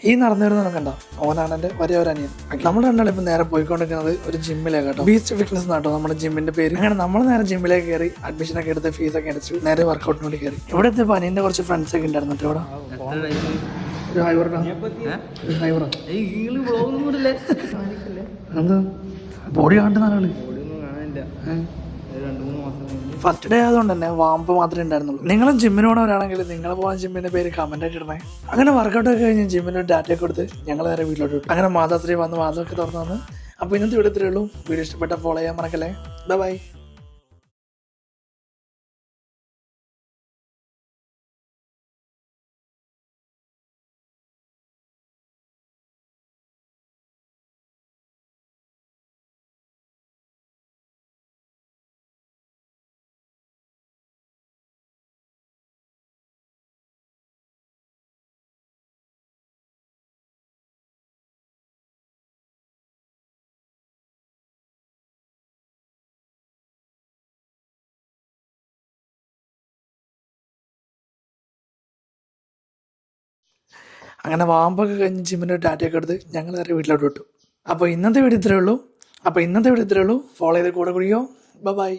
ഈ നടന്നു വരുന്നത് കണ്ടോ, ഓനാണ് എൻ്റെ ഒരേ ഒരു അനിയൻ. നമ്മൾ രണ്ടാളും ഇപ്പം നേരെ പോയിക്കൊണ്ടിരിക്കുന്നത് ഒരു ജിമ്മിലേക്ക് കേട്ടോ, ബീസ്റ്റ് ഫിറ്റ്നസ് എന്നാട്ടോ നമ്മുടെ ജിമ്മിന്റെ പേര്. അങ്ങനെ നമ്മൾ നേരെ ജിമ്മിലേക്ക് കയറി അഡ്മിഷനൊക്കെ എടുത്ത് ഫീസൊക്കെ അടിച്ചു നേരെ വർക്കൗട്ടിന് വേണ്ടി കയറി. ഇവിടെ എത്തിയപ്പോൾ അനിയൻ്റെ കുറച്ച് ഫ്രണ്ട്സ് ഒക്കെ ഉണ്ടായിരുന്നു കേട്ടോ. ഇവിടെ ഒരു ഹൈവർ എന്താ ബോഡി കാണുന്ന ആളുകൾ ഫസ്റ്റ് ഡേ ആയതുകൊണ്ട് തന്നെ വാമ്പ് മാത്രമേ ഉണ്ടായിരുന്നുള്ളൂ. നിങ്ങളും ജിമ്മിനോടവരാണെങ്കിൽ നിങ്ങൾ പോകാൻ ജിമ്മിന്റെ പേര് കമന്റ് ആയിട്ട് ഇടണേ. അങ്ങനെ വർക്കൗട്ട് ഒക്കെ കഴിഞ്ഞ് ജിമ്മിന് ഡാറ്റ കൊടുത്ത് ഞങ്ങൾ നേരെ വീട്ടിലോട്ട് വിട്ടു. അങ്ങനെ മാതാശ്രീ വന്ന് വാദമൊക്കെ തുറന്നു വന്ന്. അപ്പോൾ ഇന്നത്തെ വീഡിയോ ഇത്രയേ ഉള്ളൂ. വീഡിയോ ഇഷ്ടപ്പെട്ട ഫോളോ ചെയ്യാൻ മറക്കല്ലേ. ബൈ. അങ്ങനെ വാമ്പൊക്കെ കഴിഞ്ഞ് ജിമ്മിൻ്റെ ഡാറ്റയൊക്കെ എടുത്ത് ഞങ്ങൾ നേരെ വീട്ടിലോട്ട് വിട്ടു. അപ്പോൾ ഇന്നത്തെ വീഡിയോ ഇത്രയേ ഉള്ളൂ. ഫോളോ ചെയ്ത് കൂടെ കുടിയോ. ബൈ.